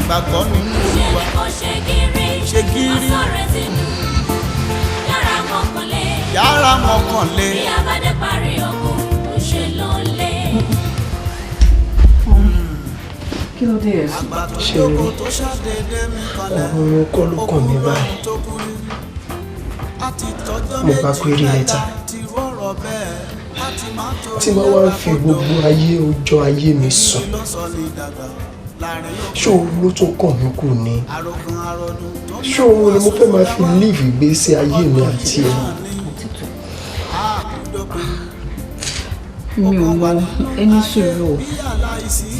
gbàgbọ́ nínú Olúwa. Ṣé gírí yàrá mọ́kànlé. Bí a bá dé parí ogun, ṣe ló lé. Kí ló dé ẹ̀? Ṣé ọ̀rọ̀ kọ́ ló kàn mí báyìí? Mo bá query lẹ́tà. Tí wọ́n wá ń fi gbogbo ayé ọjọ́ ayé mi sùn. Ṣé òun ló tún kàn mí kù ni? Ṣé òun ni mo fẹ́ máa fi live ìgbésí ayé mi àti ẹ̀? Mi ò mọ ẹni sùúrù o.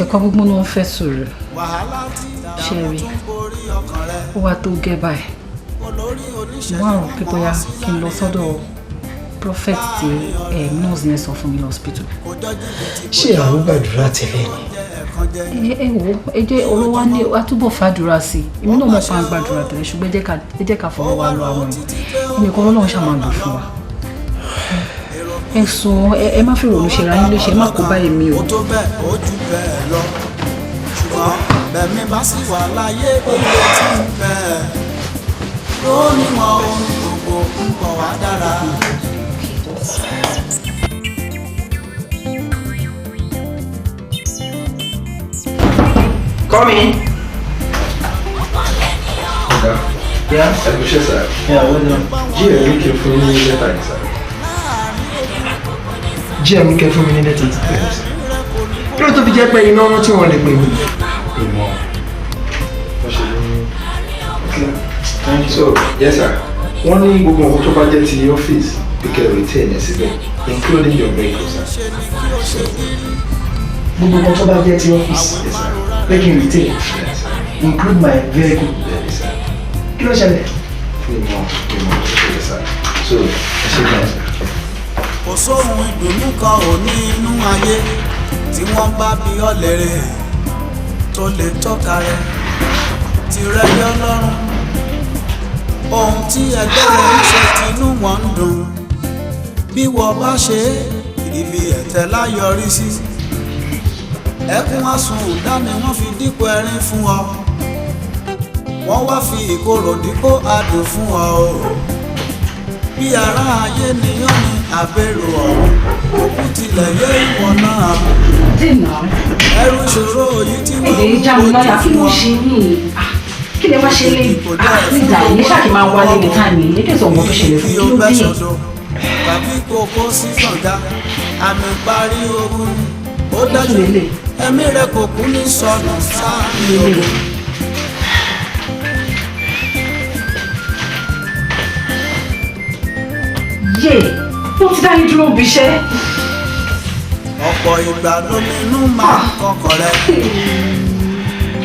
Ẹ̀kọ́ gbogbo náà ń fẹ́ sùúrù. Ṣé rí? Ó wá tó gẹ́ báyìí. Mo wá rò pé bóyá kí n lọ sọ́dọ̀ prophet tí nurse yẹn sọ fún mi lọ́sípítù. Ṣé àwọn gbàdúrà tẹ́lẹ̀ ni? Ẹ wo ẹ jẹ́ ọ̀rọ̀ wa ní àtúbọ̀ fàdúrà sí i. Èmi náà mọ̀ pa gbàdúrà tẹ́lẹ̀ ṣùgbọ́n ẹ jẹ́ ká fọwọ́ wa lọ àwọn èèyàn. Ẹnìkan Ọlọ́run ṣáà máa lò fún wa. Ẹ̀sùn ẹ má fi rònú ṣe ra yín léṣe, ẹ má kó bá èmi o. Ó tó bẹ́ẹ̀ ó jù bẹ́ẹ̀ lọ ṣùgbọ́n bẹ̀mí bá sì wà láyé ilé tí ń bẹ̀ ó nímọ̀ ohun gbogbo ń bọ̀ wá dára. Come in. Yeah? Yeah, well done. GM came from me later, sir. GM came from me later. Kí ló tó fi jẹ́ pé iná ọ̀rọ̀ tí wọ́n lè pè mí? So, yes, sir. Wọ́n ní gbogbo nǹkan tó bá jẹ́ ti ọ́fíìsì bí kẹ́ retain ẹ̀ síbẹ̀, including your vehicle, sir. Gbogbo nǹkan tó bá jẹ́ ti ọ́fíìsì, pé kí n retain, include my vehicle. Kí ló ṣẹlẹ̀? So, ẹ ṣe náà, sir. Kò sóhun ìdùnnú kan ò ní inú ayé tí wọ́n bá bí ọ lérè tó lè tọ́ka rẹ̀ tirẹ̀ yọ lọ́rùn. Ohun tí ẹgbẹ́ rẹ̀ ń ṣe tinú wọn ń dùn bí wọ́n bá ṣe ibi ẹ̀tẹ́ láyọrí sí. Ẹkún asùn ìdáni wọ́n fi dípò ẹ̀rín fún ọ, wọ́n wá fi ìkorò dípò adùn fún ọ o. Bí ara ayé nìyàn ní àbẹ̀rù ọ̀run òkú tilẹ̀ yé ìwọ̀n náà. Ẹrù ìṣòro yìí tí wọ́n ń kojú fún ọ. Kí lè wá ṣe lé nígbà yìí ṣáàkì máa wálé ní táìmì yìí lédè sọ̀rọ̀ tó ṣẹlẹ̀ fún kí ló dé. Tàbí kókó sí kànga àmì parí ogun ó dájú ẹ̀mí rẹ̀ kò kú ní sọnù sáà ní ogun. Yé, wọ́n ti dáyé dúró bí iṣẹ́. Ọ̀pọ̀ ìgbà lóminú máa ń kọkọ̀ rẹ̀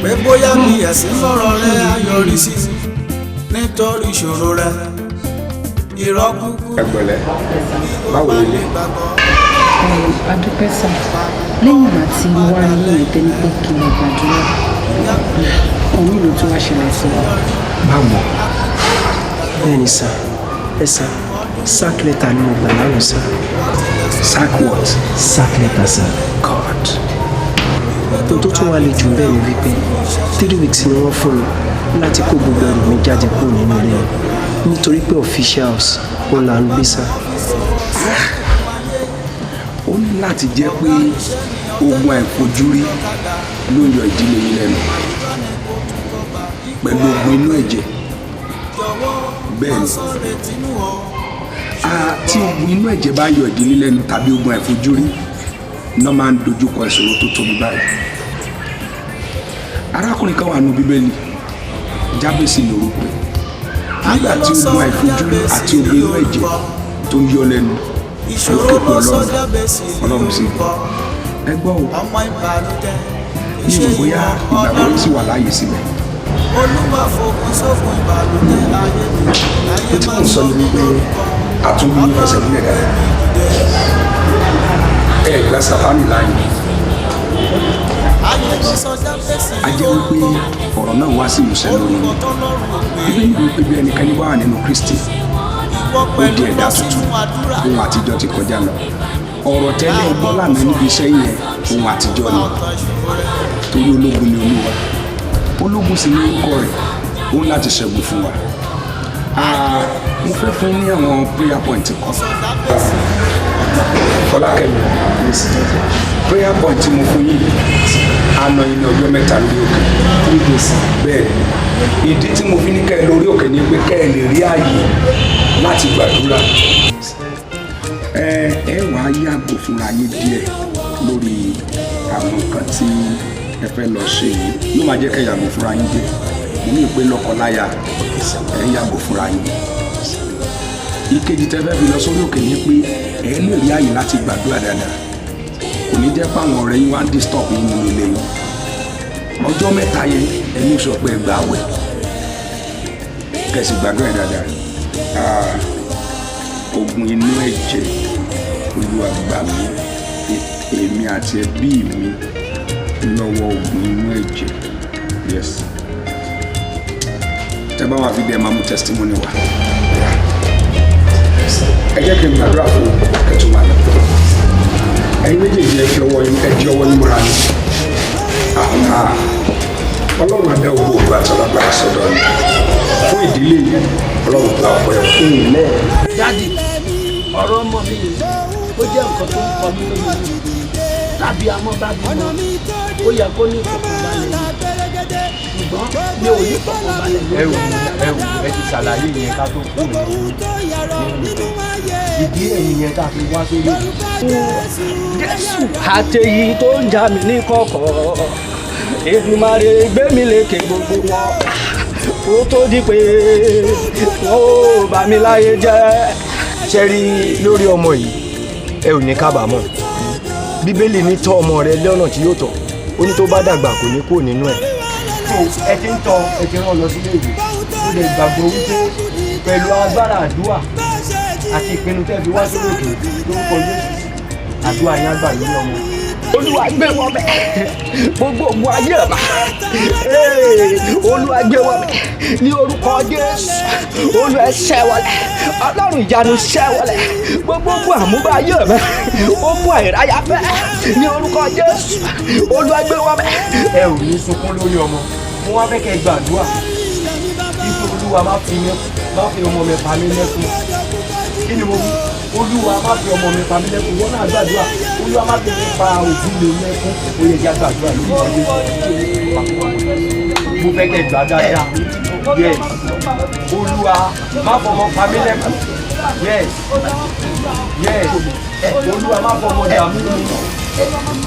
pé bóyá bí ẹ̀sìn lọ́rọ̀ rẹ̀ ayọ̀rí sí nítorí ìṣòro rẹ̀ irọ́ kúkú. Ẹgbẹ̀lẹ́, báwo lè lè? Adúpẹ́ sà, lẹ́yìn ìgbà tí mo wá rí ní ìtẹ́ ní pé kí n gbàdúrà kan nílò tó wá ṣẹlẹ̀ sí wa. Báwo? Bẹ́ẹ̀ni sà, ẹ sà, sack letter ni mo gbà lánàá sà. Sack what? Sack letter sà. God. Ohun tó tún wà lè jù bẹ́ẹ̀ ni wípé 3 weeks ni wọ́n fún mi láti kó gbogbo ẹrù mi jáde kúrò nínú ilé nítorí pé officials òun là ń gbé sà. Ó ní láti jẹ́ pé ogun àìfojúrí ló yọ ìdílé yín lẹ́nu pẹ̀lú ogun inú ẹ̀jẹ̀. Bẹ́ẹ̀ ni, tí ogun inú ẹ̀jẹ̀ bá yọ ìdílé lẹ́nu tàbí ogun àìfojúrí náà máa ń dojúkọ ìṣòro tó tóbi báyìí. Arákùnrin kan wà nínú Bíbélì, Gbese lórúkọ ẹ̀. Nígbà tí ogun àìfojúrí àti ogun inú ẹ̀jẹ̀ tó ń yọ lẹ́nu ó képe Ọlọ́run sí ẹ gbọ́ o, ní ìwò bóyá ìgbàgbọ́ yìí sì wà láàyè síbẹ̀. Ó tí kò sọ ní wípé àtúnbí ní fẹsẹ̀ nílẹ̀ dáadáa. Ẹ gba Sàtánì láàyè. A jẹ́ wípé ọ̀rọ̀ náà wá sí ìmúṣẹ lórí mi. Bíbélì wípé bí ẹnikẹ́ni wà nínú Kristi, ó di ẹ̀dá tuntun, ohun àtijọ́ ti kọjá lọ. Ọ̀rọ̀ tẹ́lẹ̀ gbọ́ lánàá níbi iṣẹ́ yẹn ohun àtijọ́ ni, torí ológun ni Olúwa, ológun sì ní orúkọ rẹ̀ òun láti ṣẹ́gun fún wa. Mo fẹ́ fún ní àwọn prayer point kan. Folakemi, prayer point tí mo fún yìí àná yìí ní ọjọ́ mẹ́ta lórí òkè. Bẹ́ẹ̀ ìdí tí mo fi ní kẹ́ ẹ lórí òkè ni pé kẹ́ ẹ lè rí ààyè láti gbàdúrà. Ẹ wàá yàgò fúnra yín díẹ̀ lórí àwọn nǹkan tí ẹ fẹ́ lọ ṣe yìí yóò máa jẹ́ kẹ́ yàgò fúnra yín díẹ̀. Mo ní ìpè lọ́kọláya ẹ yàgò fúnra yín. Ìkejì tẹ́ fẹ́ fi lọ sórí òkè ni pé ẹ lè rí ààyè láti gbàdúrà dáadáa. Kò ní jẹ́ pé àwọn ọ̀rẹ́ yín wá ń disturb yín nínú ilé yín. Ọjọ́ mẹ́ta yẹn ẹ ní sọ pé ẹ gbà wẹ̀ kẹsì gbàdúrà dáadáa. Ogun inú ẹ̀jẹ̀ Olúwa gbà mí èmi àti ẹbí mi lọ́wọ́ ogun inú ẹ̀jẹ̀. Yes. Tẹ́ bá wà fi dé ẹ máa mú testimony wá. Ẹ jẹ́ kí n gbàdúrà fún kẹtù máa lọ. Ẹ̀yin méjèèjì ẹ fi ọwọ́ yín múra ní. Ọlọ́run adé ogbó ògbà àtàlágbára sọ́dọ̀ ni fún ìdílé yìí Ọlọ́run gba ọpẹ́ fún. Dádì, ọ̀rọ̀ ọmọ mi ó jẹ́ nǹkan tó ń kọ mí lómi tàbí amọ́ bá bímọ ó yẹ kó ní ìfọ̀kànbalẹ̀ ṣùgbọ́n mi ò ní ìfọ̀kànbalẹ̀ ẹwù ẹ ti ṣàlàyé yẹn ká tó kú ìdí ẹ̀yìn yẹn ká fi wá sórí Jésù àtẹ̀yí tó ń jà mí ní kọ̀kọ̀ Èdùmàrè gbé mi lékè gbogbo wọn kó tó di pé wọn ò bà mí láyé jẹ́. ṣe rí lórí ọmọ yìí ẹ ò ní kábàámọ̀. Bíbélì ní tọ́ ọmọ rẹ lọ́nà tí yóò tọ́ ó ní tó bá dàgbà kò ní kúrò nínú ẹ̀. ẹ ti ń tọ́ ẹ ti rán lọ sílé ìwé ó lè gbàgbọ́ wípé pẹ̀lú agbára àdúrà àti ìpinnu tẹ́ fi wá sórí òkè lórúkọ Jésù àdúrà yín á gbà lórí ọmọ. Olúwa gbé wọn bẹ gbogbo ògùn ayé ọba Olúwa gbé wọn bẹ ní orúkọ Jésù. Olúwa ṣẹ́ wọlé Ọlọ́run ìyanu ṣẹ́ wọlé gbogbo ògùn àmúbá ayé ọba ògùn àìráyà bẹ ní orúkọ Jésù. Olúwa gbé wọn bẹ. ẹ ò ní sunkún lórí ọmọ mo wá fẹ́ kẹ́ gbàdúrà kí Olúwa má fi ọmọ mi pa mí lẹ́kún. Kí ni mo wí? Olúwa má fi ọmọ mi pa mí lẹ́kún. Wọ́n náà gbàdúrà Olúwa má fi mi pa òbí mi lẹ́kún. Ó yẹ kí a gbàdúrà lórí ọdún. Mo fẹ́ kẹ́ gbà dáadáa. Yes. Olúwa má fọmọ pa mí lẹ́kún. Yes. Yes. Olúwa má fọmọ dààmú mi.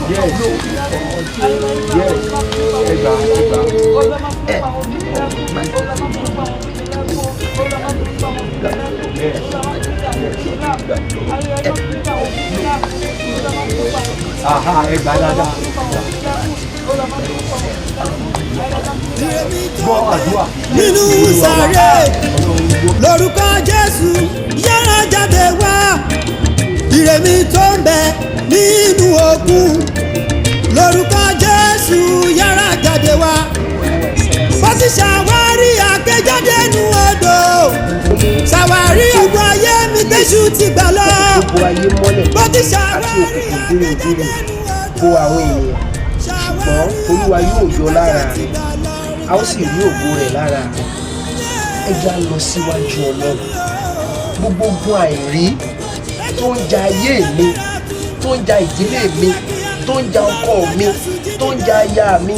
Yes. Yes. Ẹgbà. Aha, ẹgbà dáadáa. Gbọ́ àdúrà. Nínú sàréè lórúkọ Jésù yára jáde wá. Ìrèmí tó ń bẹ nínú ogun lórúkọ Jésù yára jáde wá. Bó ti ṣàwárí àgbéjáde nù odò ṣàwárí ogun ayé mi tẹ́sù ti gbà lọ. Bó ti ṣàwárí àgbéjáde nù odò àwọn ènìyàn ṣùgbọ́n Olúwa yóò yọ lára rẹ̀ a ó sì rí ògo rẹ̀ lára rẹ̀. Ẹ já lọ síwájú Ọlọ́run. Gbogbo ogun àìrí tó ń ja ayé mi, tó ń ja ìdílé mi, tó ń ja ọkọ mi, tó ń ja aya mi,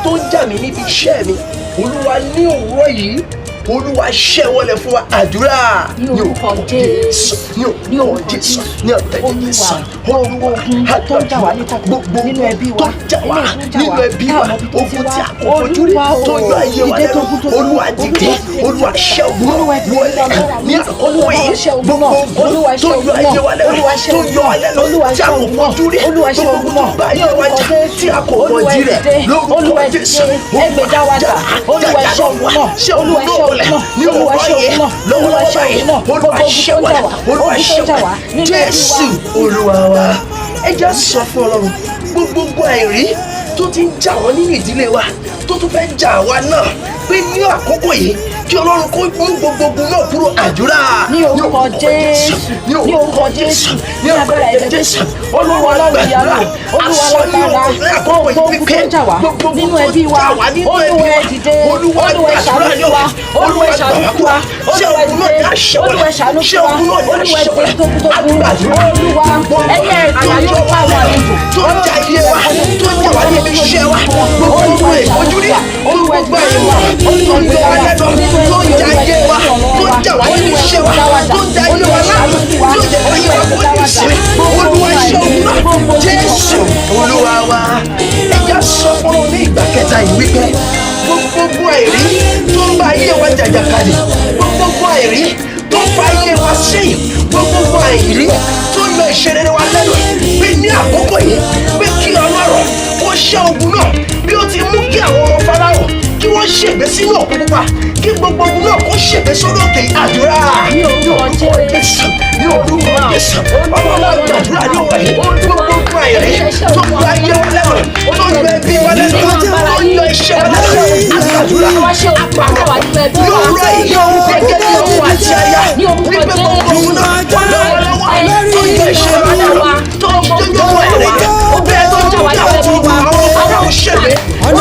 tó ń jà mí níbi iṣẹ́ mi, Olúwa ní òwúrọ̀ yìí Olúwa ṣẹ́ wọlé fún wa àdúrà ní orúkọ Jésù ní orúkọ Jésù ní ọ̀tẹ̀ Jésù gbogbo ogun tó ń jà wá ní kọ̀kọ̀ nínú ẹbí wa nínú ẹbí wa ogun tí a kò fojú rí tó yọ ayé wa lẹ́nu Olúwa dìde Olúwa ṣẹ́ ogun wọlé ní àkókò yìí gbogbo ogun tó yọ ayé wa lẹ́nu tó yọ ayé lẹ́nu tí a kò fojú rí gbogbo tó bá ayé wa jà tí a kò mọ̀dí rẹ̀ lórúkọ Jésù Olúwa ṣẹ́ ogun náà ní Olúwa ṣe òun náà Olúwa ṣe òun náà Olúwa ṣe wà Olúwa ṣe wà Jésù Olúwa wa. Ẹ jẹ́ sọ fún Ọlọ́run gbogbo àìrí tó ti ń jà wọ́n nínú ìdílé wa tó tún fẹ́ jà wá náà pé ní àkókò yìí kí Ọlọ́run kó mú gbogbo ogun náà kúrò. Àdúrà ní orúkọ Jésù, ní orúkọ Jésù, ní agbára ẹ̀jẹ̀ Jésù, Olúwa Ọlọ́run ìyanu, Olúwa lágbára, gbogbo ogun tó jà wá nínú ẹbí wa, Olúwa ẹ dìde, Olúwa ẹ ṣàánú fún wa, Olúwa ẹ ṣàánú fún wa, Olúwa ẹ dìde, Olúwa ẹ ṣàánú fún wa, Olúwa ẹ dìde tókùtókù, Olúwa ẹyẹ ẹ̀dùn yóò bá wa nìbò, tó ń jà ilé wa, tó ń jà wá níbi iṣẹ́ wa, gbogbo ogun ìfojúrí, Olúwa gbogbo ẹ̀yìn wa, Olúwa ń gbé wa lẹ́nu, tó ń jà ilé wa, tó ń jà wá níbi iṣẹ́ wa, tó ń jà ilé wa láàmú, tó ń jà ilé wa kó ní ìsinmi, Olúwa ṣe òun náà, Jésù Olúwa wa. Ẹja sọ fún un ní ìgbà kẹta yìí wípé gbogbo àìrí tó ń bá ayé wa jàjàkadì, gbogbo àìrí tó ń fa ayé wa sẹ́yìn, gbogbo àìrí tó ń lọ ìṣeré wa lẹ́nu, pé ní àkókò yìí pé kí Ọlọ́run ó ṣẹ́ ogun náà bí ó ti mú kí àwọn ọmọ Fáráò kí wọ́n ṣègbé sínú òkun pupa, kí gbogbo ogun náà kó ṣègbé sórí òkè. Àdúrà ní orúkọ Jésù, ní orúkọ Jésù, Ọlọ́run gbàdúrà ní òkè gbogbo àìrí tó ń gba ayé wa lẹ́nu, tó ń gba ẹbí wa lẹ́nu, tó ń yọ iṣẹ́ wa lẹ́nu. Àdúrà àpapọ̀ lóòrọ̀ yìí gẹ́gẹ́ bí ọkọ àti aya wípé gbogbo ogun náà wọ́n lọ́wọ́ tó ń yọ iṣẹ́ wa lẹ́nu, tó ń gbogbo àìrí ọbẹ̀ tó ń jẹ́ àwọn ọmọ òṣèlú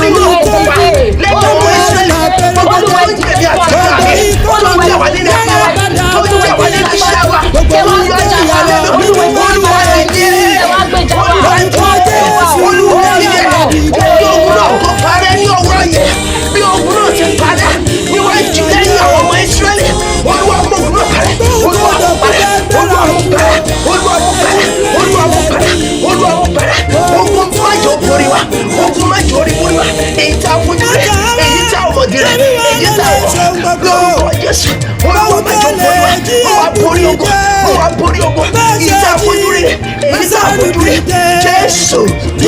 nínú òkun wa lẹ́yìn ọmọ Ísírẹ́lì gbogbo tó ń jẹ̀bi àti àmì tó ń jà wá nínú ẹ̀ka wa tó ń jà wá nínú iṣẹ́ wa tó ń yọ ọjà wa lẹ́nu. Olúwa ẹ̀yẹ Olúwa ẹ̀yẹ ojú ogun náà kò parẹ́ ní òwúrọ̀ yẹn bí ogun náà ti padà níwájú lẹ́yìn àwọn ọmọ Ísírẹ́lì. Olúwa mú ogun náà parẹ́, Olúwa mú parẹ́, Olúwa mú parẹ́, Olúwa mú parẹ́, Olúwa mú parẹ́, Olúwa mú parẹ́. Ogun má jọ borí wa, ogun má jọ borí wa, èyí tá a fojú rẹ̀, èyí tá a mọ̀dí rẹ̀, èyí tá a mọ̀ lórúkọ Jésù. Olúwa má jọ borí wa, mo wá borí ogun, mo wá borí ogun, èyí tá a fojú rẹ̀, èyí tá a fojú rẹ̀. Jésù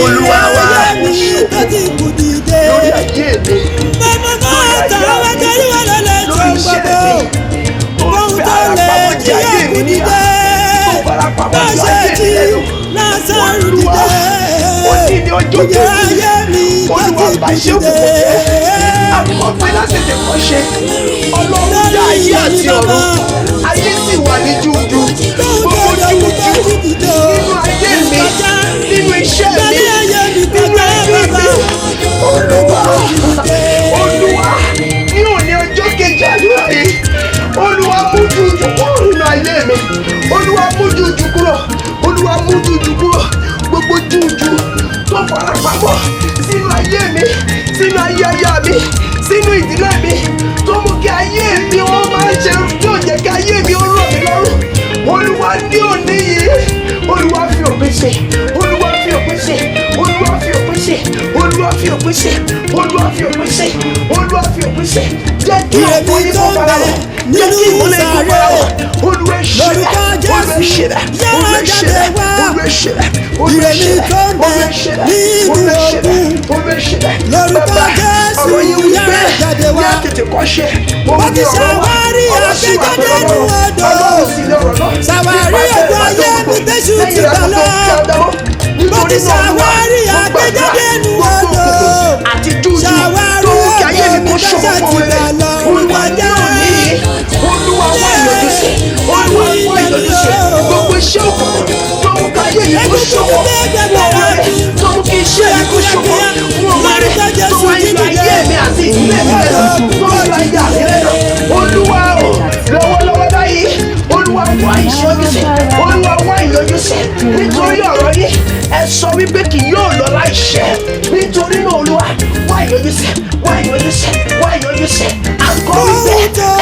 Olúwa wa lórí ayé mi, lórí iṣẹ́ mi, ó fi ara pamọ́ di ayé mi níyà, ó fara pamọ́ di ayé mi lẹ́nu. Olúwa ó ní ní ọjọ́ kejì, Olúwa bàṣẹ́ òkùnkùn jẹ́, àkọ́kọ́ pé láti lè kọ́ ṣe, Ọlọ́run dá ayé àti ọ̀run, ayé sì wà ní jújú, gbogbo jújú nínú ayé mi, nínú iṣẹ́ mi, nínú ẹbí mi. Olúwa ní òní ọjọ́ kejì àdúrà yìí, Olúwa mú jújú kúrò nínú ayé mi, Olúwa mú jújú kúrò, Olúwa mú jújú kúrò, gbogbo jújú tó fara pamọ́ sínú ayé mi, sínú ayé aya mi, sínú ìdílé mi, tó mú kí ayé mi ó máa ṣe tó jẹ́ kí ayé mi ó rọ̀ mí lọ́rùn. Olúwa ní òní yìí, Olúwa fi òpin ṣe, Olúwa fi òpin ṣe, Olúwa fi òpin ṣe, Olúwa fi òpin ṣe, Olúwa fi òpin ṣe, Olúwa fi òpin ṣe. Jẹ́ kí ọ̀pọ̀ yìí kó fara wọ̀, jẹ́ kí ìmọ̀lẹ̀ kó fara wọ̀. Olúwa ṣe bẹ́ẹ̀, Olúwa ṣe bẹ́ẹ̀, Olúwa ṣe bẹ́ẹ̀, Olúwa ṣe bẹ́ẹ̀, Olúwa ṣe bẹ́ẹ̀, Olúwa ṣe bẹ́ẹ̀, Olúwa ṣe bẹ́ẹ̀, Olúwa ṣe bẹ́ẹ̀. Bàbá ọ̀rọ̀ yìí wí pé ní àtètè kọ́ ṣe, òun ni ọ̀rọ̀ wa, ọ̀rọ̀ sì wà pẹ̀lú Ọlọ́run sì ní ọ̀rọ̀ náà. Ṣàwárí ọgbọ́n ayé mi tẹ́sù ti gbà lọ. Mo ti ṣàwárí àgbéjáde nù ọ̀dọ̀. Àti jújú Ṣàwárí tó mú kí ayé mi kó ọgbọ́n ṣòfò fún rẹ̀. Olúwa ní òní, Olúwa wá ìyọjú sí, Olúwa wá ìyọjú sí. Gbogbo iṣẹ́ òkùnkùn tó mú kí ayé yìí kó ṣòfò fún rẹ̀, tó mú kí iṣẹ́ yìí kó ṣòfò fún rẹ̀, tó wá ìlú ayé mi àti ìdílé mi lẹ́nu, tó wá ìlú ayé àti lẹ́nu. Olúwa o, lọ́wọ́lọ́wọ́ báyìí, Olúwa wá ìyọjú sí, Olúwa wá ìyọjú sí. Nítorí ọ̀rọ̀ yìí, ẹ sọ wípé kì yóò lọ láìṣẹ. Nítorí náà Olúwa wá ìyọjú sí, wá ìyọjú sí, wá ìyọjú sí. Àkọ́ wípé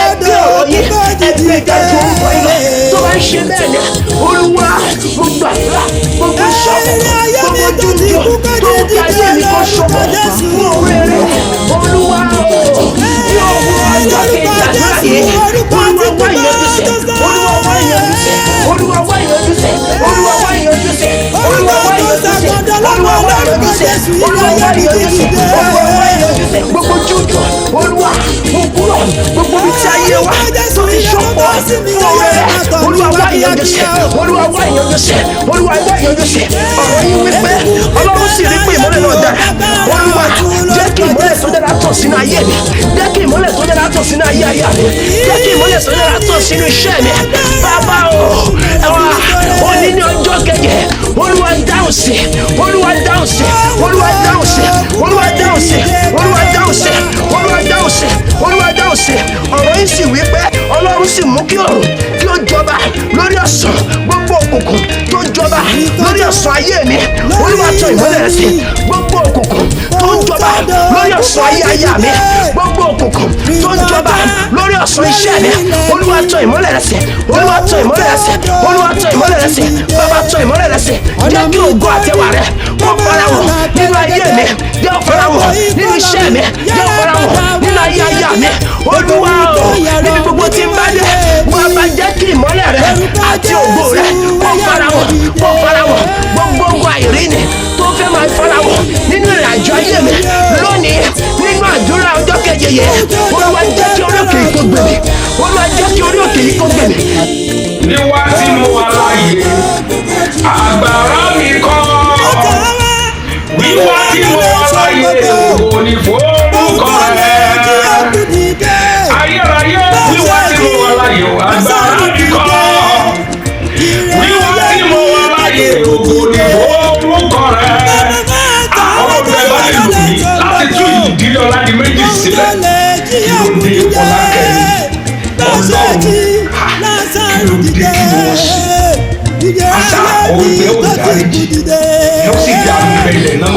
ẹgbẹ́ ọ̀rọ̀ yìí, ẹgbẹ́ ìdájọ́ orúkọ ilẹ̀ tó bá ń ṣe bẹ́ẹ̀ ni. Olúwa gbogbo àdúrà, gbogbo ìṣọ́kù, gbogbo dúdú tó ń ká ayé mi kó ṣòfò fún òwe rẹ̀. Olúwa ní òwúrọ̀ ọjọ́ kejì àdúrà yìí, Olúwa wá ìyọjú sí, Olúwa wá ìyọjú sí, Olúwa wá ìyọjú sí, Olúwa wá ìyọjú sí, Olúwa wá ìyọjú sí, Olúwa wá ìyọjú sí, Olúwa wá ìyọjú sí, Olúwa wá ìyọjú sí. Gbogbo jújù, Olúwa mú kúrò, gbogbo ibi tí ayé wa tó ti ṣọ̀pọ̀ fún òwe rẹ̀. Olúwa wá ìyọjú sí, Olúwa wá ìyọjú sí, Olúwa wá ìyọjú sí. Ọ̀rọ̀ yìí wípé Ọlọ́run sì rí pé ìmọ́lẹ̀ náà dára. Olúwa jẹ́ kí ìmọ́lẹ̀ tó dára tàn sínú ayé mi jẹ́ kí ìmọ́lẹ̀ tó yára tàn sínú ayé aya mi jẹ́ kí ìmọ́lẹ̀ tó yára tàn sínú iṣẹ́ mi bàbá o òní ní ọjọ́ keje Olúwa dáhùn sí Olúwa dáhùn sí Olúwa dáhùn sí Olúwa dáhùn sí Olúwa dáhùn sí Olúwa dáhùn sí Olúwa dáhùn sí ọ̀rọ̀ yìí sì wí pé Ọlọ́run sì mú kí òrùn kí ó jọba lórí ọ̀sán gbogbo òkùnkùn tó jọba lórí ọ̀sán ayé mi Olúwa tàn ìmọ́lẹ̀ rẹ̀ sí gbogbo òkùnkùn tó ń jọba lórí ọ̀sán ayé aya mi gbogbo òkùnkùn tó ń jọba lórí ọ̀sán iṣẹ́ mi Olúwa tàn ìmọ́lẹ̀ rẹ̀ sí Olúwa tàn ìmọ́lẹ̀ rẹ̀ sí Olúwa tàn ìmọ́lẹ̀ rẹ̀ sí bàbá tàn ìmọ́lẹ̀ rẹ̀ sí jẹ́ kí ògo àtẹwà rẹ̀ kó farahàn nínú ayé mi jẹ́ ó farahàn nínú iṣẹ́ mi jẹ́ ó farahàn nínú ayé aya mi Olúwa o níbi gbogbo tí ń bá dé wọ́n bá jẹ́ kí ìmọ́lẹ̀ rẹ̀ àti ògo rẹ̀ kó farahàn gbogbo ogun àìrí tó fẹ́ máa farahàn nínú ìrìn àjò ayé mi lónìí nínú àdúrà ọjọ́ keje yẹn Olúwa jẹ́ kí orí òkè yìí kó gbé mi Olúwa jẹ́ kí orí òkè yìí kó gbé mi. níwá tí mo wà láàyè agbára mi kọ́ wíwá tí mo wà láàyè ògo ni forúkọ rẹ̀ ayérayé wíwá tí mo wà láàyè agbára mi kọ́ wíwá tí mo wà láàyè ògo ni forúkọ rẹ̀ àwọn ọ̀gbẹ́ bá lè lò mí láti tún ìdílé Ọládìméjì sílẹ̀ ìròdì Fọlákẹ́mi Ọlọ́run ìròdì kí wọ́n ṣe àṣà òwe ó dáríjì yóò sì dá ìbẹ̀lẹ̀ náà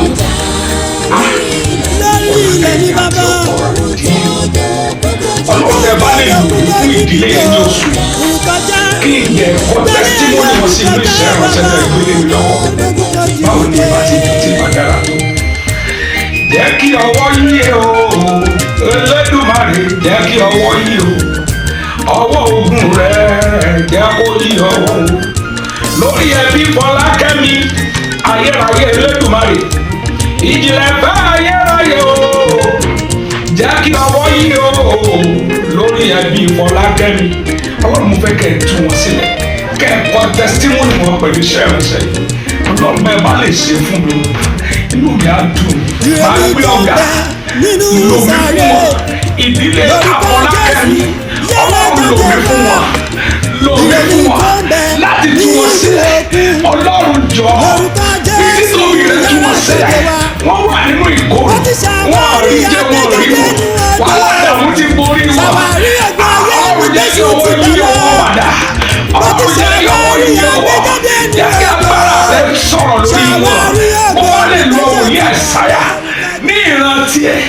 ọlọ́dẹ bá lè lò fún ìdílé yẹn ní oṣù kí ìyẹn ẹ̀kọ́ tẹ́sítímọ́nì wọn sí ilé iṣẹ́ ìránṣẹ́ náà ìgbélé mi lọ́wọ́ báwo ni ìbá ti dùn tí ìbá dára tó. jẹ́ kí ọwọ́ yí o Elédùmarè jẹ́ kí ọwọ́ yí o ọwọ́ ogun rẹ̀ jẹ́ kó yí o lórí ẹbí Fọlákẹ́mi ayérayé Elédùmarè ìjìnlẹ̀ fẹ́ ayérayé o jẹ́ kí ọwọ́ yí o lórí ẹbí Fọlákẹ́mi ọlọ́run mo fẹ́ kẹ́ ẹ tú wọn sílẹ̀ kẹ́ ẹ kọ́ tẹsítímọ́nì wọn pẹ̀lú iṣẹ́ ìránṣẹ́ ọlọ́run bẹ́ẹ̀ bá lè ṣe fún mi inú mi á dùn máa gbé ọ̀gá lòmí fún wọn ìdílé Fọlákẹ́mi ọlọ́run lòmí fún wọn láti tú wọn sílẹ̀ ọlọ́run jọ nítorí rẹ̀ tú wọn sílẹ̀ wọ́n wà nínú ìkorò wọ́n rí jẹ́ wọ́n rí wọn wàhálà ìdààmú ti borí wọn ọlọ́run jẹ́ kí owó yí owó padà ọlọ́run jẹ́ kí owó yí owó jẹ́ kí agbára rẹ̀ sọ̀rọ̀ lórí wọn wọ́n wá lè lo òní Àìsáyà ní ìrántí ẹ̀.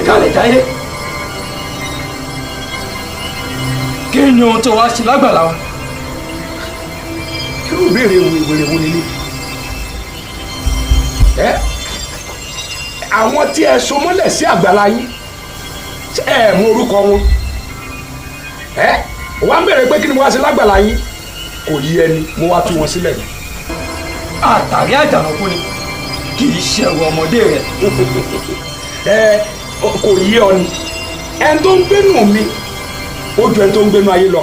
kalẹ̀ jáyé kí ni ohun tó wá ṣe lágbàlá wa. irú ìbéèrè wèrè wo nílé àwọn tí ẹ so mọ́lẹ̀ sí àgbàlá yín ẹ mú orúkọ wọn wọ́n á bẹ̀rẹ̀ pé kí ni mo wá ṣe lágbàlá yín kò yí ẹni mo wá tú wọn sílẹ̀ ni. àtàrí àjànàkú ni kì í ṣe ẹrù ọmọdé rẹ. kò yí ọ ni ẹni tó ń gbénú mi ó ju ẹni tó ń gbénú ayé lọ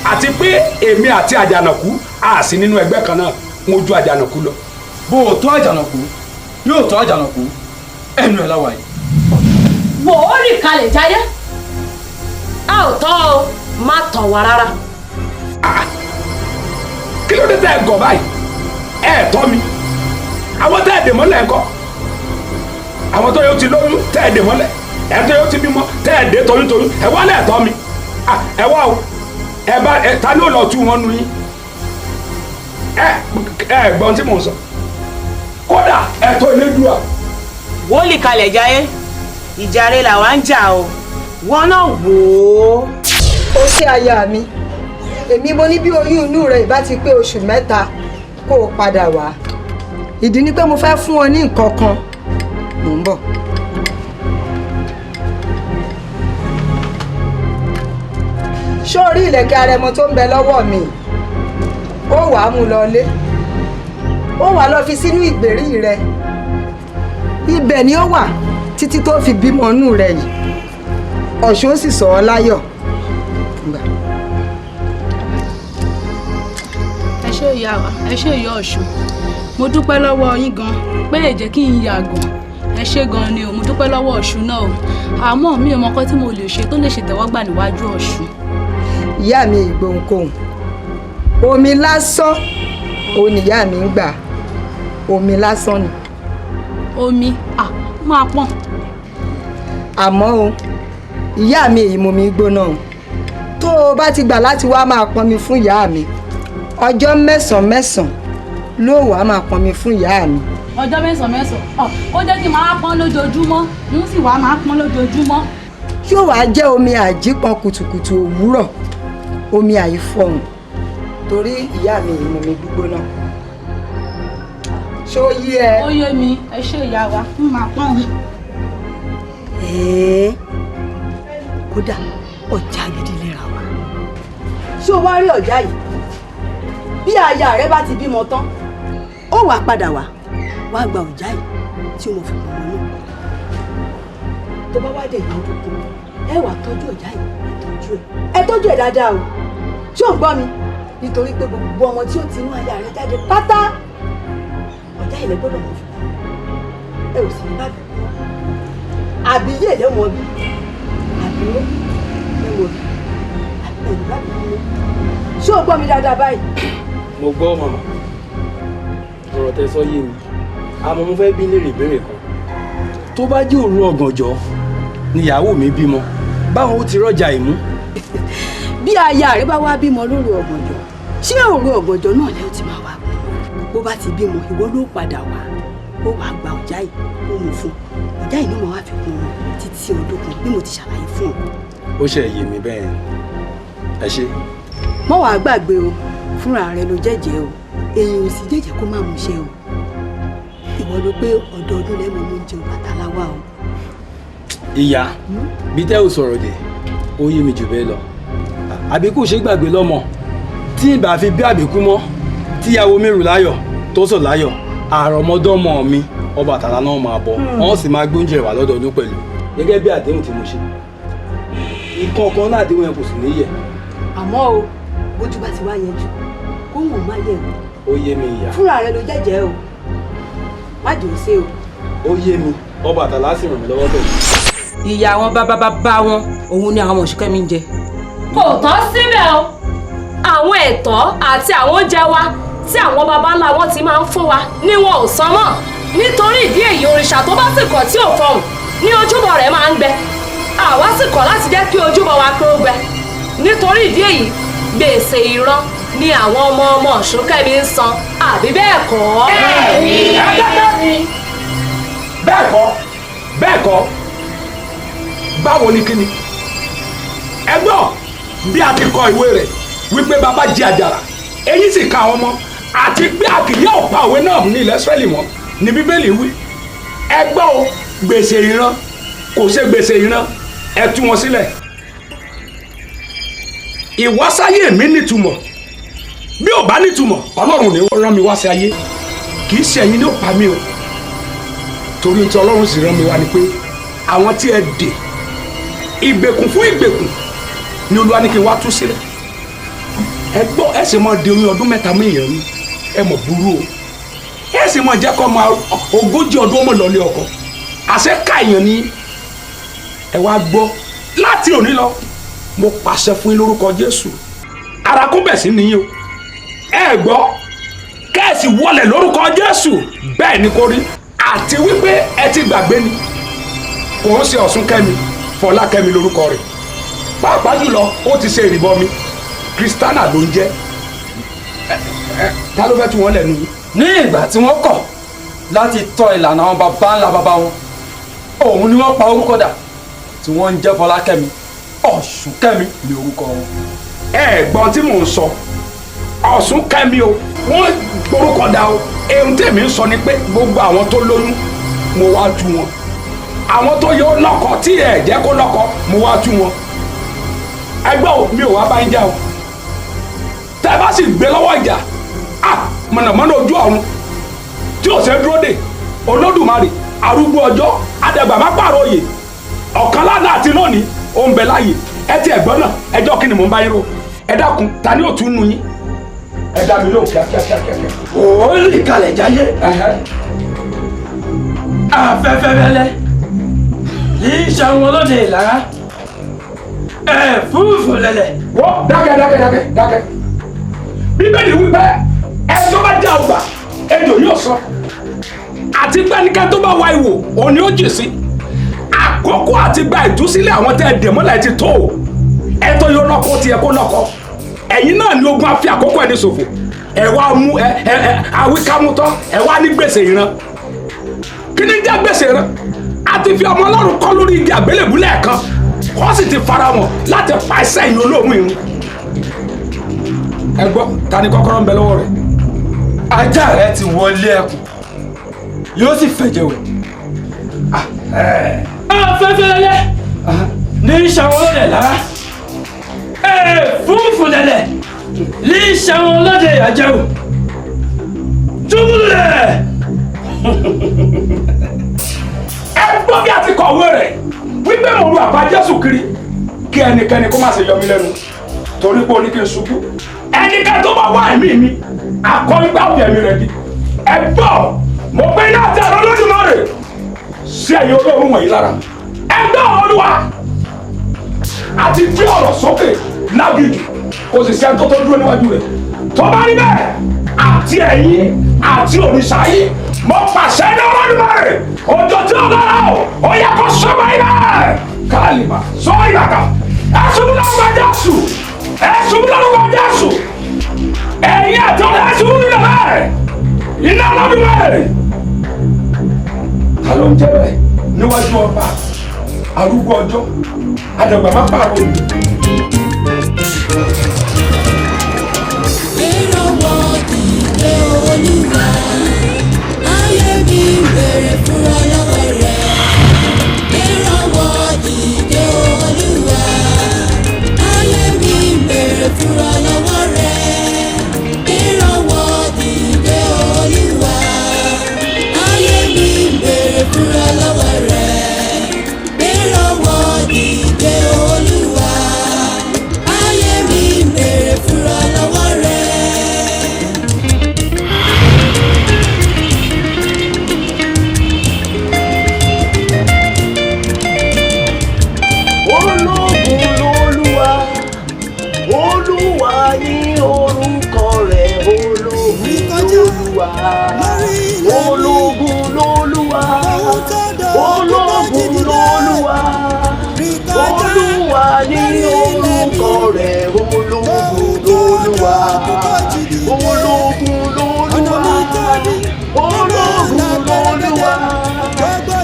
àti pé èmi àti àjànàkú a sì nínú ẹgbẹ́ kan náà mo ju àjànàkú lọ. bó o tó àjànàkú yóò tó àjànàkú ẹnu ẹ láwa yìí. wò ó rìn kalẹ̀ jáyé a ò tọ́ ọ má tọ̀ wá rárá. kí ló dé tẹ́ ẹ gọ̀ báyìí ẹ tọ́ mi àwọn tẹ́ ẹ dè mọ́lẹ̀ ńkọ́ àwọn tó yóò ti lóyún tẹ́ ẹ dè mọ́lẹ̀ ẹ tó yóò ti bímọ tẹ́ ẹ dè toyúntoyún ẹ wá lẹ̀ tọ́ mi ẹ wá o ẹ bá ẹ ta ni ó lọ tú wọn nu yín ẹ gbọ́n tí mò ń sọ kódà ẹ tó Elédùà. wọ́n lè kalẹ̀ jáyé ìjàre làwa ń jà o wọ́n náà wò ó. ó ṣe aya mi èmi mo ní bí oyún inú rẹ ìbá ti pé oṣù mẹ́ta kó o padà wá ìdí ni pé mo fẹ́ fún ọ ní nǹkan kan mò ń bọ̀. ṣó rí ìlẹ̀kẹ̀ arẹmọ tó ń bẹ lọ́wọ́ mi ó wàá mú lọ lé ó wàá lọ fi sínú ìgbèrí rẹ ibẹ̀ ni ó wà títí tó fi bímọ inú rẹ̀ yìí Ọ̀ṣun ó sì sọ ọ́ láyọ̀. ẹ ṣé ìyá wa, ẹ ṣé ìyá Ọ̀ṣun, mo dúpẹ́ lọ́wọ́ yín gan pé ẹ jẹ́ kí n yàgàn, ẹ ṣé gan ni o, mo dúpẹ́ lọ́wọ́ Ọ̀ṣun náà o, àmọ́ mi ò mọ nǹkan tí mo lè ṣe tó lè ṣètẹ́wọ́gbà níwájú Ọ̀ṣun. Ìyá mi ìgbohùnkóhùn omi lásán òun nìyá mi ń gbà, omi lásán ni. Omi máa pọ́n. Àmọ́ o ìyá mi èyí mo mi gbóná o tó o bá ti gbà láti wá máa pọn mi fún ìyá mi ọjọ́ mẹ́sàn-án ló wàá máa pọn mi fún ìyá mi. Ọjọ́ mẹ́sàn-án ó jẹ́ kí n máa pọ́n lójoojúmọ́ n sì wá máa pọ́n lójoojúmọ́. Yóò wá jẹ́ omi àjípọn kùtùkùtù òwúrọ̀, omi àìfọ̀hùn torí ìyá mi èyí mo mi gbígbóná. Ṣé ó yé ẹ? Ó yé mi, ẹ ṣé ìyá wa, n máa pọ́n mi. Kódà ọjà gidi lera wa. Ṣé o wá rí ọjà yìí? Bí aya rẹ bá ti bímọ tán, ó wàá padà wá gba ọjà yìí tí mo fi pọ̀ mọ́ náà. Tó bá wá dé ìyá ọdún kan, ẹ wàá tọ́jú ọjà yìí, ẹ tọ́jú ẹ̀ dáadáa o. Ṣé o ń gbọ́ mi? Nítorí pé gbogbo ọmọ tí ó ti inú aya rẹ jáde pátá ọjà yìí lẹ gbọ́dọ̀ mọ̀ fún ẹ ò sì ní bàbá àbí yé lẹ́wọ̀n bí àbí lẹ́wọ̀n bí àbí ẹ̀rù bàbá mi. Ṣé o gbọ́ mi dáadáa báyìí? Mo gbọ́ màmá, ọ̀rọ̀ tẹ́ sọ yé mi, àmọ́ mo fẹ́ bí léèrè ìbéèrè kan. Tó bá jẹ́ òru ọ̀gànjọ́ níyàwó mi bímọ, báwo ó ti rọ́jà ìmú? Bí aya rẹ bá wá bímọ lóru ọ̀gànjọ́, ṣé òru ọ̀gànjọ́ náà lẹ́ ó ti máa wá bọ̀? Bó bá ti bímọ, ìwọ ló padà wá, ó wàá gba ọjà yìí, ó mú fún ọjà yìí ló máa wá fi kún un títí ọdún kan bí mo ti ṣàlàyé fún ọ. Ó ṣe yé mi bẹ́ẹ̀, ẹ ṣé. Mọ́ wàá gbàgbé o, fúnra rẹ ló jẹ́jẹ́ o, èèyàn ò sì jẹ́jẹ́ kó má mú ṣe o. Ìwọ ló pé ọdọọdún lẹ́nu ló ń jẹun Ọbàtálá wá o. Ìyá, bí tẹ́ ò sọ̀rọ̀ dé, ó yé mi jù bẹ́ẹ̀ lọ. Àbíkú ṣe gbàgbé lọ́mọ, tí ìbá fi bí àbíkú mọ́, tíyàwó mi rù láyọ̀, tó sọ̀ láyọ̀, àrọ̀mọdọ́mọ mi, Ọbàtálá náà máa bọ̀, wọ́n sì máa gbóúnjẹ wá lọ́dọọdún pẹ̀lú. Gẹ́gẹ́ bí àdéhùn tí mo ṣe. Ìkọ̀ọ̀kan náà àdéhùn yẹn kò sì níyẹ̀. Àmọ́ o, bójú bá ti wá yẹn jù, kó wọn má yẹ̀ o. Ó yé mi ìyá. Fúnra rẹ ló jẹ́jẹ́ o, má jò ó ṣe o. Ó yé mi, Ọbàtálá sì ràn mí lọ́wọ́ pẹ̀lú. Ìyá wọn bá wọn, òun ni àwọn ọmọ Òṣùkẹ́mi ń jẹ. Kò tán síbẹ̀ o, àwọn ẹ̀tọ́ àti àwọn oúnjẹ wa tí àwọn baba ńlá wọn ti máa ń fún wa ni wọn ò san mọ́. Nítorí ìdí èyí òrìṣà tó bá sì kọ̀ tí ò fọhùn ní ojúbọ rẹ̀ máa ń gbẹ. Àwa sì kọ̀ láti jẹ́ kí ojúbọ wa kí ó gbẹ. Nítorí ìdí èyí gbèsè ìran ni àwọn ọmọ Òṣùkẹ́mi ń san, àbí bẹ́ẹ̀ kọ́? Bẹ́ẹ̀ kọ́ báwo ni kíni ẹ gbọ́ bí a ti kọ ìwé rẹ̀ wípé bàbá jẹ àjàrà èyí sì ka àwọn ọmọ àti pé àkìyà ọ̀pá òwe náà ní ilẹ̀ Ísírẹ́lì mọ́ ní Bíbélì wí ẹ gbọ́ o gbèsè ìran kò ṣe gbèsè ìran ẹ tú wọn sílẹ̀. Ìwásáyé mi nítumọ̀ bí ò bá nítumọ̀ Ọlọ́run ni ó rán mi wá sí ayé kì í ṣe ẹ̀yin ní ó pa mí o torí tí Ọlọ́run sì rán mi wá ni pé àwọn tí ẹ dè ìgbèkùn fún ìgbèkùn ni Olúwa ní kí n wá tú sílẹ̀ ẹ gbọ́ ẹ sì mọ de oyún ọdún mẹ́ta mú èèyàn ní ẹ mọ̀ burú o ẹ sì mọ jẹ́ kọ́ ọmọ 40 ọdún ọmọ lọ́lé ọkọ àṣẹ ká èèyàn ní ẹ wá gbọ́ láti òní lọ mo pàṣẹ fún yín lórúkọ Jésù ara kún bẹ̀ sí nìyí o ẹ gbọ́ kẹ́ẹ̀sì wọlé lórúkọ Jésù bẹ́ẹ̀ ni kò rí àti wípé ẹ ti gbàgbé ni kò ń ṣe Ọ̀ṣunkẹ́mi Fọlákẹ́mi lórúkọ rẹ̀ pàápàá jùlọ ó ti ṣe ìrìbọmi Kristana ló ń jẹ́ ta ló fẹ́ tú wọn lẹ́nu. Ní ìgbà tí wọ́n kọ̀ láti tọ́ ìlànà àwọn baba ńlá baba wọn òun ni wọ́n pa orúkọ dà tí wọ́n ń jẹ́ Fọlákẹ́mi Ọ̀ṣunkẹ́mi ní orúkọ wọn. Ẹ̀gbọ́n tí mò ń sọ Ọ̀ṣunkẹ́mi o wọ́n gborúkọ dà o ohun tèmi ń sọ ni pé gbogbo àwọn tó lóyún mo wá tú wọn àwọn tó yọ lọ́kọ tí ẹ̀ jẹ́ kó lọ́kọ mo wá tú wọn ẹgbẹ́ o mi ò wá bá ń jà o tẹ́ bá sì gbé lọ́wọ́ ìjà mọ̀nàmọ́ná ojú ọ̀run tí ò ṣe dúró dè Olódùmarè arúgbó ọjọ́ adàgbà má pààrọ̀ òye ọ̀kan lánàá àti lónìí ó ń bẹ láàyè ẹ ti ẹ̀gbọ́n náà ẹjọ́ kí ni mò ń bá yín rò ẹ dákun ta ni ó tún nu yín ẹ dá mi lóhùn kíákíá. ó lè kalẹ̀ jáyé afẹ́fẹ́ fẹ́lẹ́ kì í ṣe àwọn olóde ìlara fúrufú lẹ̀lẹ̀. wọ́n dákẹ́ bíbélì wípé ẹjọ́ bá já ọgbà ejò yóò sọ àti pẹ́nikẹ́ tó bá wá ìwò òun ni ó jì sí àkókò àti gba ìtúsílẹ̀ àwọn tẹ́ ẹ dè mọ́lẹ̀ ti tó o ẹ tó yọ lọ́kọ́ tiẹ̀ kó lọ́kọ́ ẹ̀yin náà ni ogun afi àkókò ẹni ṣòfò ẹ wá mú àwíkámútọ́ ẹ wá ní gbèsè ìran kí ni jẹ́ gbèsè ìran àti fi ọmọ ọlọ́run kọ́ lórí igi àgbélébùú lẹ́ẹ̀kan wọ́n sì ti fara wọn láti pa ẹsẹ̀ ìyẹn olóòmù irun ẹ gbọ́ ta ni kọ́kọ́rọ́ ń bẹ lọ́wọ́ rẹ̀. ajá rẹ ti wọlé ẹkùn yóò sì fẹ̀jẹ̀ wẹ̀. afẹ́fẹ́ lẹ́lẹ́ ní ìṣàwọn olóde lára fúnfù lẹ́lẹ̀ ní ìṣàwọn olóde àjẹwò túbúlẹ̀. ẹ gbọ́ bí a ti kọ̀wé rẹ̀ wípé mo ru àbá Jésù kiri kí ẹnikẹ́ni kó má ṣe yọ mí lẹ́nu torí pé o ní kí n ṣubú ẹnikẹ́ni tó bá wá ẹ̀mí mi àkọ́gbá òbí ẹ̀mí rẹ̀ di ẹ gbọ́ mo pé iná àti àrùn Olódùmarè sí ẹ̀yin olóòórùn wọ̀nyí lára ẹ gbọ́ Olúwa àti gbé ọ̀rọ̀ sókè lágìjù kò sì sẹ́ni tó tó dúró níwájú rẹ̀ tó bá rí bẹ́ẹ̀ àti ẹ̀yin àti òrìṣà yìí mo pàṣẹ ní Olódùmarè òjò tí ó lọ́ra ó yẹ kó sọ́mọ iná kálíbà sọ ìlàkà ẹ ṣubú lórúkọ Jésù ẹ ṣubú lórúkọ Jésù ẹ̀yin àti ọ̀rẹ́ ẹ ṣubú nílẹ̀ iná Olódùmarè ta ló ń jẹ́ bẹ́ẹ̀ níwájú ọba arúgbó ọjọ́ àdàgbà má pààrọ̀ òní. ìrànwọ́ ìdè Olúwa ayé mi bèrè fúnra lọ́wọ́ rẹ̀. ìrànwọ́ ìdè Olúwa ayé mi bèrè fúnra lọ́wọ́ rẹ̀. ìrànwọ́ ìdè Olúwa ayé mi bèrè fúnra lọ́wọ́ rẹ̀. ìrànwọ́ ìdè Olúwa ayé mi bèrè fúnra lọ́wọ́ rẹ̀. ológun lolúwa olúwa ní orúkọ rẹ̀ ológun lolúwa ológun lolúwa ológun lolúwa olúwa ní orúkọ rẹ̀ ológun lolúwa ológun lolúwa ológun lolúwa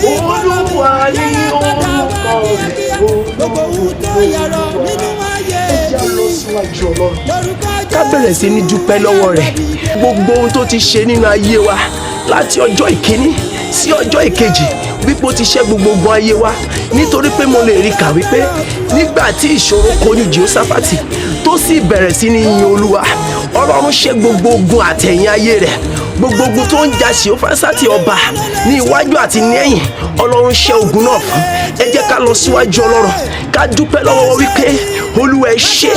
olúwa ní orúkọ rẹ̀ ká bẹ̀rẹ̀ sí ní dúpẹ́ lọ́wọ́ rẹ̀ gbogbo ohun tó ti ṣe nínú ayé wa láti ọjọ́ ìkíní sí ọjọ́ ìkejì wípé ó ti ṣẹ́ gbogbo ogun ayé wa nítorí pé mo lè rí kà wípé nígbà tí ìṣòro kojú Jèhóṣáfátì tó sì bẹ̀rẹ̀ sí ní yin Olúwa Ọlọ́run ṣẹ́ gbogbo ogun àtẹ̀yìn ayé rẹ̀ gbogbo ogun tó ń jà Jèhóṣáfátì ọba ní iwájú àti ní ẹ̀yìn Ọlọ́run ṣẹ́ ogun náà fún ẹ jẹ́ ká lọ síwájú Ọlọ́run ká dúpẹ́ lọ́wọ́ wípé Olúwa ẹ ṣé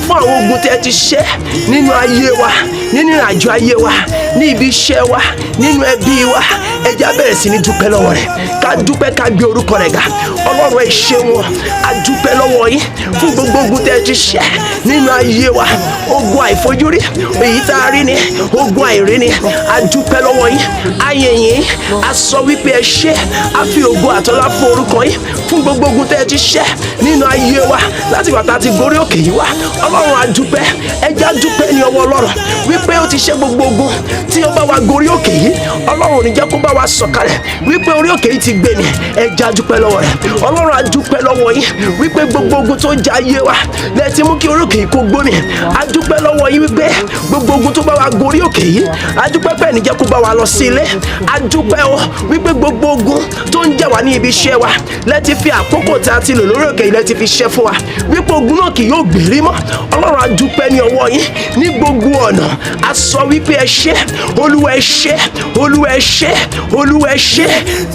fún àwọn ogun tẹ́ ti ṣẹ́ nínú ayé wa nínú ìrìnàjò ayé wa ní ibi iṣẹ́ wa nínú ẹbí wa ẹ jẹ́ á bẹ̀rẹ̀ sí ní dúpẹ́ lọ́wọ́ rẹ̀ ká dúpẹ́ ká gbé orúkọ rẹ̀ ga Ọlọ́run ẹ ṣé wọn a dúpẹ́ lọ́wọ́ yín fún gbogbo ogun tẹ́ ti ṣẹ́ nínú ayé wa ogun àìfojúrí èyí tá a rí ni ogun àìrí ni a dúpẹ́ lọ́wọ́ yín a yìn yín a sọ wípé ẹ ṣé a fi ògo àtọlá fún orúkọ yín fún gbogbo ogun tẹ́ ti ṣẹ́ nínú ayé wa láti ìgbà tá a ti gorí òkè yìí wá Ọlọ́run a dúpẹ́ ẹ jẹ́ á dúpẹ́ ní ọwọ́ Ọlọ́run wípé ó ti ṣẹ́ gbogbo ogun tí ó bá wa gorí òkè yìí Ọlọ́run ò ní jẹ́ kó bá wa sọ̀kalẹ̀ wípé orí òkè yìí ti gbé mi ẹ jẹ́ á dúpẹ́ lọ́wọ́ rẹ̀ Ọlọ́run a dúpẹ́ lọ́wọ́ yín wípé gbogbo ogun tó ń jà ayé wa lẹ ti mú kí orí òkè yìí kó gbómi a dúpẹ́ lọ́wọ́ yín wípé gbogbo ogun tó bá wa gorí òkè yìí a dúpẹ́ pé ní jẹ́ kó bá wa lọ sí ilé a dúpẹ́ o wípé gbogbo ogun tó ń jà wá ní ibi iṣẹ́ wa lẹ ti fi àkókò tí a ti lò lórí òkè yìí lẹ ti fi ṣẹ́ fún wa wípé ogun náà kì yóò gbèrí mọ́ Ọlọ́run a dúpẹ́ ní ọwọ́ yín ní gbogbo ọ̀nà a sọ wípé ẹ ṣé Olúwa ẹ ṣé Olúwa ẹ ṣé Olúwa ẹ ṣé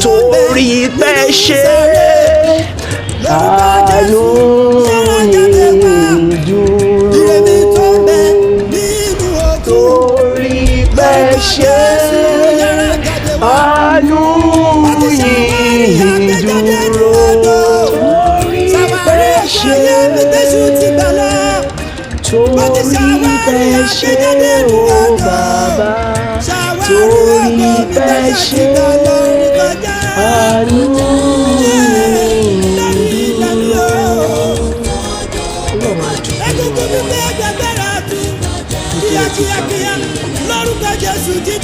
torí pé ẹ ṣé. Àánú yìí dúró torí pé ẹ ṣé. Àánú yìí dúró torí pé ẹ ṣé. Torí pé ẹ ṣé o bàbá, torí pé ẹ ṣé. Àánú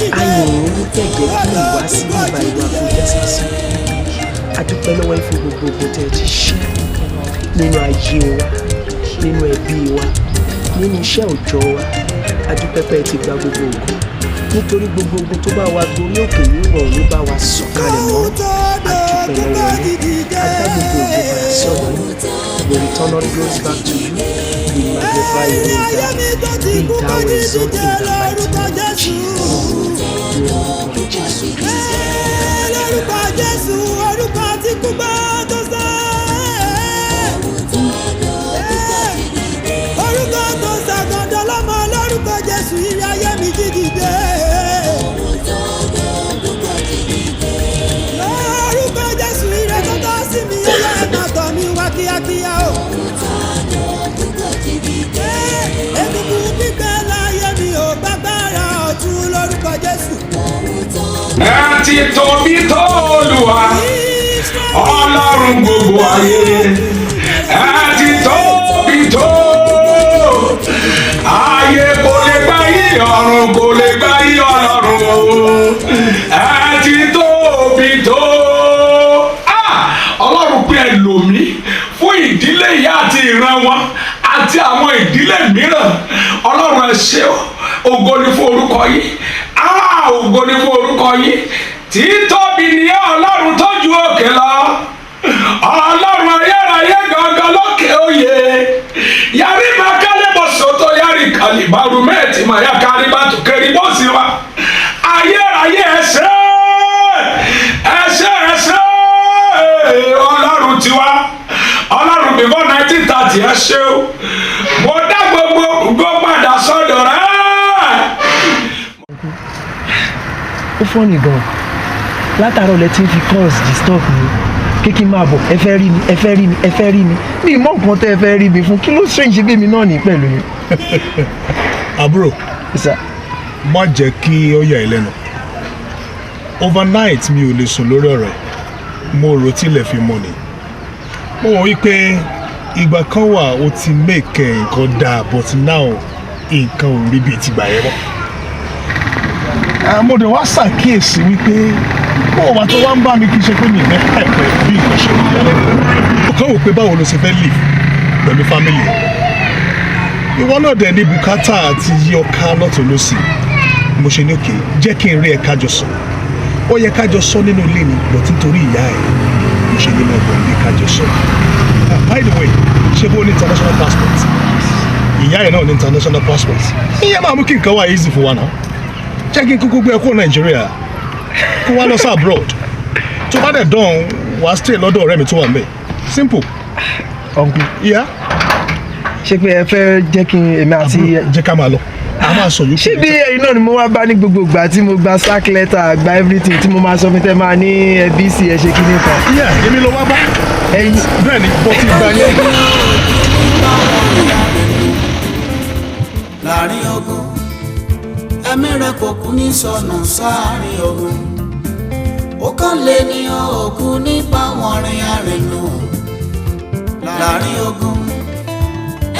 ayọ̀ òun tẹ̀jẹ̀ kí ìwá sí ìgbà ìwà kò dẹ́sẹ̀ sí. A dúpẹ́ lọ́wọ́ yín fún gbogbo ogun tẹ́ ẹ ti ṣe nínú ayé wa, nínú ẹbí wa, nínú iṣẹ́ òòjọ́ wa. A dúpẹ́ pé ẹ ti gba gbogbo ogun nítorí gbogbo ogun tó bá wa gorí òkè yìí wọ̀ ní bá wa sọ̀kalẹ̀ mọ́. A dúpẹ́ lọ́wọ́ yín, a dá gbogbo ogun padà sí ọ̀dọ̀ yín. We return all glory back to you. We magnify your name, God. Be thou exalted in the mighty name of Jesus. Lórúkọ Jésù Kristi. Lórúkọ Jésù, orúkọ tí kú bá tó sá. Orúkọ tó ṣàgọ́dọ̀ lọ́mọ lórúkọ Jésù, ire ayé mi jí dìde. Lórúkọ Jésù, ire tó tọ́ sí mi, ilé ẹ̀ka tọ̀ mi wá kíákíá o. Egungun gbígbẹ́ láyé mi ò gbàgbára ọ̀tún lórúkọ Jésù. Ẹ ti tóbi tó Olúwa, Ọlọ́run gbogbo ayé. Ẹ ti tóbi tó. Ayé kò lè gbà yín, ọ̀run kò lè gbà yín Ọlọ́run. Ẹ ti tóbi tó. Ọlọ́run pé ẹ lò mí fún ìdílé ìyá àti ìran wọn àti àwọn ìdílé mìíràn. Ọlọ́run ẹ ṣé o, ògo ni fún orúkọ yín. Ògo ni fún orúkọ yín. Títóbi ni Ọlọ́run tó ju òkè lọ. Ọlọ́run ayérayé gangan lókè oyè. Yàrá ìmàkálẹ̀ bọ̀ sọ́tọ̀ yàrá ìkàlìbàrú mẹ́ẹ̀tì mà yà kárí bá tó kéré bó sì wá. Ayérayé ẹ ṣé, ẹ ṣé, ẹ ṣé. Ọlọ́run tiwa, Ọlọ́run before 1930 ẹ ṣé o. Mo dá gbogbo padà sọ́dọ̀ rẹ̀. Ó fọ́nì gan látàárọ̀ lẹ ti ń fi calls disturb mi kékeré máa bọ̀ ẹ fẹ́ rí mi, ẹ fẹ́ rí mi, ẹ fẹ́ rí mi bí ìmọ̀ nǹkan tẹ́ ẹ fẹ́ rí mi fún kí ló strange bí mi náà ní pẹ̀lú yín. àbúrò má jẹ́ kí ó yà ẹ́ lẹ́nu overnight mi ò lè sùn lórí ọ̀rọ̀ mo rò tilẹ̀ fi mọ́ ni mo wọ́n wípé ìgbà kan wà ó ti make nǹkan dáa but now nǹkan ò rí bíi tìgbà yẹn mọ́. Mo dẹ̀ wá ṣàkíyèsí wípé bọ́ọ̀ wá tó wá ń bá mi kí n ṣe pé mi ìfẹ́ pẹ̀pẹ̀ bí nǹkan ṣe rí yálẹ̀. Ó kàn wò pé báwo ló ṣe fẹ́ live pẹ̀lú family. Ìwọ náà dẹ̀ ní bùkátà àti yí ọká lọ́tọ̀ lọ́sì. Mo ṣe ní òkè jẹ́ kí n rí ẹ kájọ sọ. Ó yẹ kájọ sọ nínú ilé ni but nítorí ìyá ẹ̀ mo ṣe ní mo gbọ́ ní kájọ sọ. By the way, ṣé bó ní international passport? Ìyá ẹ̀ náà ní international passport. Ìyẹn máa mú kí nǹkan wá easy fún wa náà. Jẹ́ kí n kúkú gbé ẹ kúrò Nàìjíríà kó wá lọ sí abroad tó bá dẹ̀ dán wàá stay lọ́dọ̀ ọ̀rẹ́ mi tó wà ń bẹ̀ simple. Uncle. Yeah. Ṣé pé ẹ fẹ́ jẹ́ kí èmi àti. Jẹ́ ká máa lọ a máa sọ yòókù. Ṣé bí ẹ̀yin náà ni mo wá bá ní gbogbo ìgbà tí mo gba sack letter gba everything tí mo máa sọ fún tẹ́ máa ní ẹbí sí ẹ ṣe kí ní kan. Yeah, èmi ló wá bá. Ẹyin. Bẹ́ẹ̀ ni bó ti gbà yẹn. Láàrin ogun ẹ̀mí rẹ̀ kò kú ní sọnù sáàrin ogun ó kàn lè ní òkú nípa wọn rin àrìnù láàrin ogun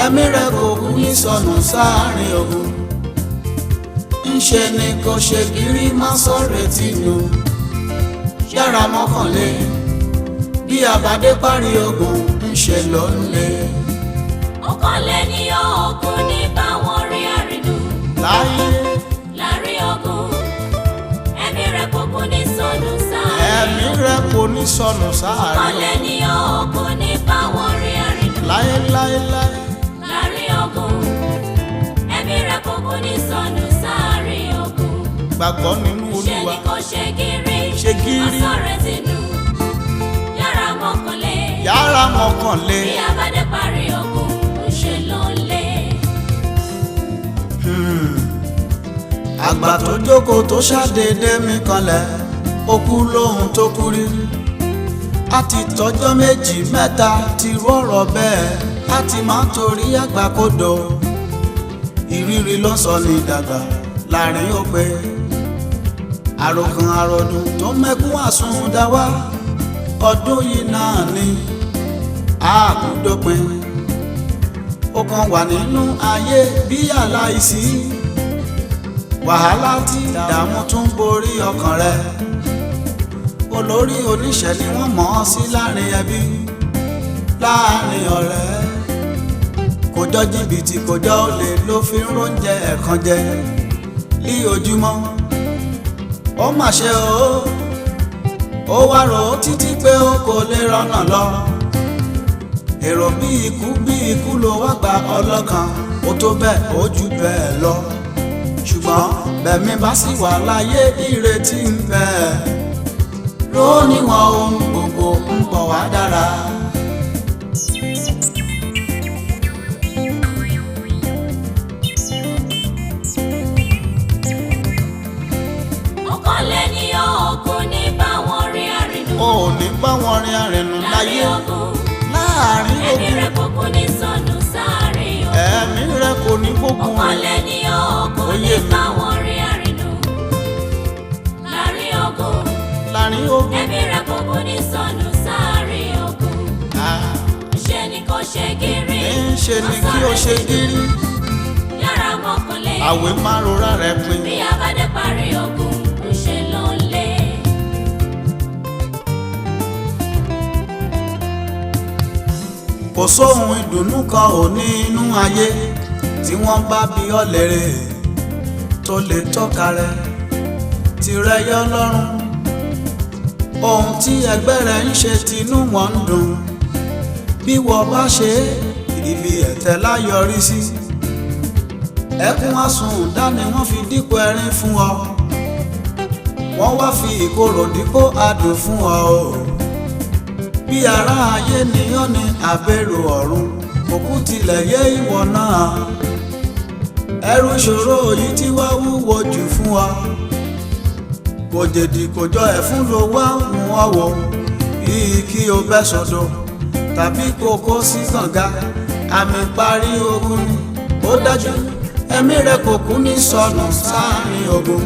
ẹ̀mí rẹ̀ kò kú ní sọnù sáàrin ogun ńṣe ni kò ṣe gírí má sọ̀rọ̀ tìǹù yára mọ́kànlé bí àbádé parí ogun ńṣe ló ń lé. ó kàn lè ní òkú nípa wọn rin àrìnù láyé. Láàrin ogun, ẹ̀mí rẹ̀ kò kú ní sọnù sáàrin. Ẹ̀mí rẹ̀ kò ní sọnù sáàrin. Ọ̀lẹ ni ogun ní báwọn rí àrìnà. Láéláéláé. Láàrin ogun, ẹ̀mí rẹ̀ kò kú ní sọnù sáàrin ogun. Gbàgbọ́ nínú Olúwa. Ṣé ni kò ṣe kiri, ṣe gírí. ọ̀sọ̀rẹ́ tinú yàrá mọ́kànlé. yàrá mọ́kànlé. bí a bá dé parí ogun ń ṣe ló ń lé. àgbà tó jókòó tó ṣàdédé mi kanlẹ̀ ó kú lóhun tó kú rí. a ti tọ́jọ́ méjì mẹ́ta ti rọ̀rọ̀ bẹ́ẹ̀ a ti máa torí àgbà kodò. ìrírí ló sọ ní dàgbà láàrin òpè. àròkàn àròdùn tó mẹ́kún àsundá wá ọdún yìí náà ni àkúdópin. ó kàn wà nínú ayé bí aláìsí. wàhálà tí ìdààmú tún borí ọkàn rẹ. olórí oníṣẹ́ ni wọ́n mọ̀ ọ́ sí láàrin ẹbí láàrin ọ̀rẹ́. kò jọ jìbìtì kò jọ olè ló fi ń róúnjẹ ẹ̀kan jẹ ní ojúmọ́. ó mà ṣe ó wá rò ó títí pé ó kò lè rọ́nà lọ. èrò bí ikú ló wá gba ọlọ́kan ó tó bẹ́ẹ̀ ó jù bẹ́ẹ̀ lọ. ṣùgbọ́n bẹ̀mí bá sì wà láyé ìrètí ń bẹ. lóníwọ̀n ohun gbogbo ń bọ̀ wá dára. ọ̀kànlé ni ọkùn ní bá wọn rin àrìnù. ò ní bá wọn rin àrìnù láyé láàrin ogun. ẹ̀mí rẹ̀ kò ní sọnù sáàrin ogun. ẹ̀mí rẹ̀ kò ní gbógun. ọ̀kànlé ni ọkùn ní bá wọn rin àrìnù. láàrin ogun. láàrin ogun. ẹ̀mí rẹ̀ kò ní sọnù sáàrin ogun. ṣe ni kò ṣe gírí. ṣe ni kí o ṣe gírí. yàrá mọ́kànlé. àwẹ̀ máa rora rẹ̀ pin. bí a bá dé parí ogun ń ṣe ló ń lé. kò sóhun ìdùnnú kan ò ní inú ayé tí wọ́n bá bí ọ lérè tó lè tọ́ka rẹ̀ tirẹ̀ yọ lọ́rùn. ohun tí ẹgbẹ́ rẹ̀ ń ṣe tinú wọn ń dùn bí wọ́n bá ṣe ibi ẹ̀tẹ́ láyọrí sí. ẹkún àsùnwọ̀dá ni wọ́n fi dípò ẹ̀rín fún ọ. wọ́n wá fi ìkorò dípò adùn fún ọ o. bí ará ayé nìyàn ní àbẹ̀rù ọ̀run òkú tilẹ̀ yé ìwọ náà. ẹrù ìṣòro yìí tí wá wúwo jù fún ọ. kò jèdì kò jọ ẹ̀fún ló wá mú ọ wò. bíi kí o bẹ́ sọ̀dọ̀ tàbí kó kó sí kànga àmì parí ogun ni. ó dájú ẹ̀mí rẹ kò kú ní sọnù sáàrin ogun.